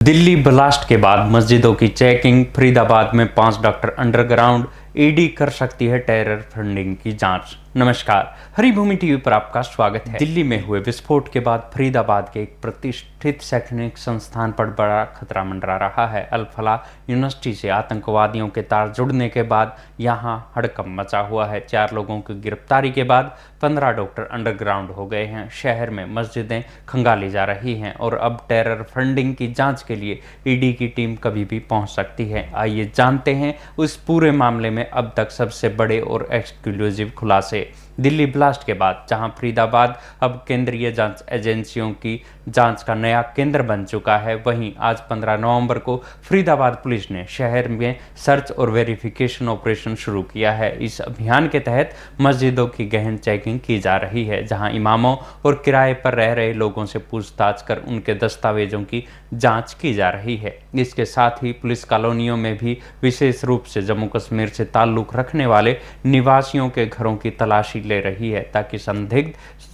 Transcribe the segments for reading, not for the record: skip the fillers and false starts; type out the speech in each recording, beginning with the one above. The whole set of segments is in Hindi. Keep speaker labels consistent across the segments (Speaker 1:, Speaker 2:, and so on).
Speaker 1: दिल्ली ब्लास्ट के बाद मस्जिदों की चेकिंग, फरीदाबाद में 5 डॉक्टर अंडरग्राउंड, ईडी कर सकती है टेरर फंडिंग की जांच। नमस्कार, हरिभूमि टीवी पर आपका स्वागत है। दिल्ली में हुए विस्फोट के बाद फरीदाबाद के एक प्रतिष्ठित शैक्षणिक संस्थान पर बड़ा खतरा मंडरा रहा है। अल फलाह यूनिवर्सिटी से आतंकवादियों के तार जुड़ने के बाद यहां हड़कंप मचा हुआ है। 4 लोगों की गिरफ्तारी के बाद 15 डॉक्टर अंडरग्राउंड हो गए हैं। शहर में मस्जिदें खंगाली जा रही हैं और अब टेरर फंडिंग की जांच के लिए ईडी की टीम कभी भी पहुंच सकती है। आइए जानते हैं उस पूरे मामले में अब तक सबसे बड़े और एक्सक्लूसिव खुलासे। दिल्ली ब्लास्ट के बाद जहां फरीदाबाद अब केंद्रीय जांच एजेंसियों की जांच का नया केंद्र बन चुका है, वहीं आज 15 नवंबर को फरीदाबाद पुलिस ने शहर में सर्च और वेरिफिकेशन ऑपरेशन शुरू किया है। इस अभियान के तहत मस्जिदों की गहन चेकिंग की जा रही है, जहां इमामों और किराए पर रह रहे लोगों से पूछताछ कर उनके दस्तावेजों की जांच की जा रही है। इसके साथ ही पुलिस कॉलोनियों में भी विशेष रूप से जम्मू कश्मीर से ताल्लुक रखने वाले निवासियों के घरों की तलाशी ले रही है, ताकि संदिग्ध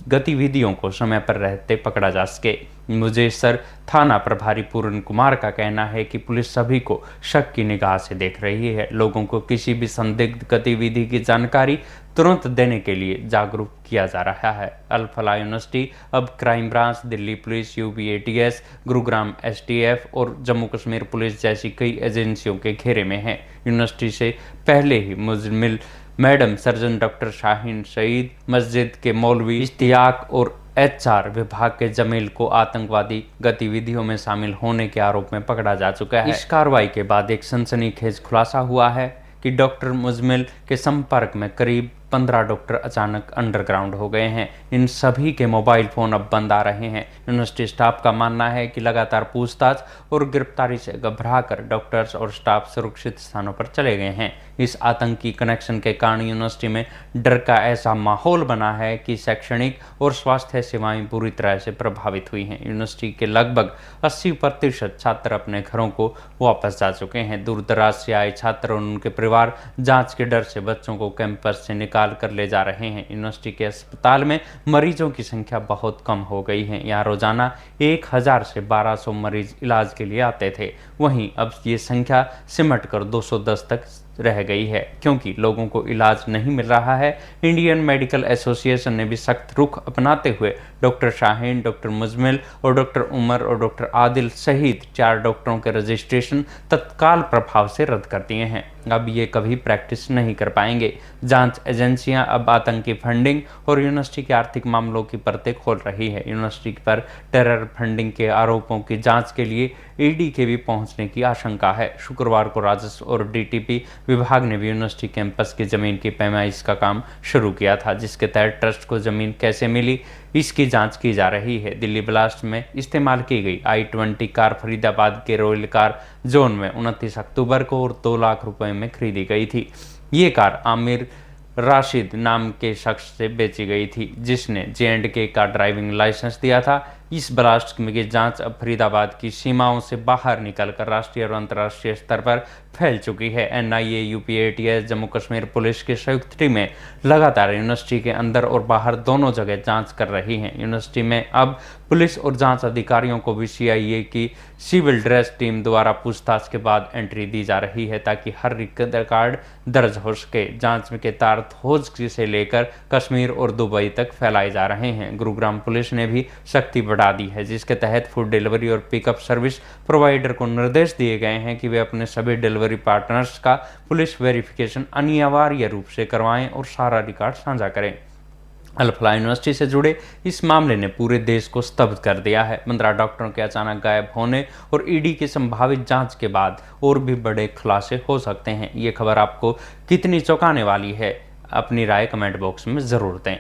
Speaker 1: गतिविधियों को समय पर रहते पकड़ा जा सके। मुजेसर थाना प्रभारी पूर्ण कुमार का कहना है कि पुलिस सभी को शक की निगाह से देख रही है। लोगों को किसी भी संदिग्ध गतिविधि की जानकारी तुरंत देने के लिए जागरूक किया जा रहा है। अल फलाह यूनिवर्सिटी अब crime branch, Delhi police, UP ATS, Gurugram STF और जम्मू कश्मीर पुलिस जैसी कई एजेंसियों के घेरे में है। यूनिवर्सिटी से पहले ही Muzammil madam, surgeon doctor Shaheen Saeed, मस्जिद के मौलवी इश्तियाक और एचआर विभाग के जमील को आतंकवादी गतिविधियों में शामिल होने के आरोप में पकड़ा जा चुका है। इस कार्रवाई के बाद एक सनसनीखेज खुलासा हुआ है कि डॉक्टर मुजमिल के संपर्क में करीब 15 डॉक्टर अचानक अंडरग्राउंड हो गए हैं। इन सभी के मोबाइल फोन अब बंद आ रहे हैं। यूनिवर्सिटी स्टाफ का मानना है कि लगातार पूछताछ और गिरफ्तारी से घबराकर डॉक्टर्स और स्टाफ सुरक्षित स्थानों पर चले गए हैं। इस आतंकी कनेक्शन के कारण यूनिवर्सिटी में डर का ऐसा माहौल बना है कि शैक्षणिक और स्वास्थ्य सेवाएं पूरी तरह से प्रभावित हुई हैं। यूनिवर्सिटी के लगभग 80% छात्र अपने घरों को वापस जा चुके हैं। दूर दराज से आए छात्र और उनके परिवार जांच के डर से बच्चों को कैंपस से निकाल कर ले जा रहे हैं। यूनिवर्सिटी के अस्पताल में मरीजों की संख्या बहुत कम हो गई है। यहाँ रोजाना 1000 से 1200 मरीज इलाज के लिए आते थे, वहीं अब ये संख्या सिमट कर 210 तक रह गई है, क्योंकि लोगों को इलाज नहीं मिल रहा है। इंडियन मेडिकल एसोसिएशन ने भी सख्त रुख अपनाते हुए डॉक्टर शाहीन, डॉक्टर मुजमिल और डॉक्टर उमर और डॉक्टर आदिल सहित 4 डॉक्टरों के रजिस्ट्रेशन तत्काल प्रभाव से रद्द कर दिए हैं। अब ये कभी प्रैक्टिस नहीं कर पाएंगे। जांच एजेंसियां अब आतंकी फंडिंग और यूनिवर्सिटी के आर्थिक मामलों की परतें खोल रही है। यूनिवर्सिटी पर टेरर फंडिंग के आरोपों की जांच के लिए ईडी के भी पहुंचने की आशंका है। शुक्रवार को राजस्व और डीटीपी विभाग ने भी यूनिवर्सिटी कैंपस की जमीन की पैमाइश का काम शुरू किया था, जिसके तहत ट्रस्ट को जमीन कैसे मिली इसकी जांच की जा रही है। दिल्ली ब्लास्ट में इस्तेमाल की गई i20 कार फरीदाबाद के रॉयल कार जोन में 29 अक्टूबर को और 2 लाख रुपए में खरीदी गई थी। ये कार आमिर राशिद नाम के शख्स से बेची गई थी, जिसने J&K का ड्राइविंग लाइसेंस दिया था। इस ब्लास्ट की जांच अब फरीदाबाद की सीमाओं से बाहर निकलकर राष्ट्रीय और अंतर्राष्ट्रीय स्तर पर फैल चुकी है। NIA, UP ATS, Jammu Kashmir police की संयुक्त टीमें लगातार यूनिवर्सिटी के अंदर और बाहर दोनों जगह जांच कर रही हैं। यूनिवर्सिटी में अब पुलिस और जांच अधिकारियों को भी सीआईए की सिविल ड्रेस टीम द्वारा पूछताछ के बाद एंट्री दी जा रही है, ताकि हर रिकॉर्ड दर्ज हो सके। जांच के तार खोज से लेकर कश्मीर और दुबई तक फैलाए जा रहे हैं। गुरुग्राम पुलिस ने भी सख्ती बढ़ा दी है, जिसके तहत फूड डिलीवरी और पिकअप सर्विस प्रोवाइडर को निर्देश दिए गए हैं कि वे अपने सभी डिलीवरी पार्टनर्स का पुलिस वेरिफिकेशन अनिवार्य रूप से करवाएं और सारा रिकॉर्ड साझा करें। अल फलाह यूनिवर्सिटी से जुड़े इस मामले ने पूरे देश को स्तब्ध कर दिया है। 15 डॉक्टरों के अचानक गायब होने और ईडी की संभावित जांच के बाद और भी बड़े खुलासे हो सकते हैं। ये खबर आपको कितनी चौंकाने वाली है, अपनी राय कमेंट बॉक्स में जरूर दें।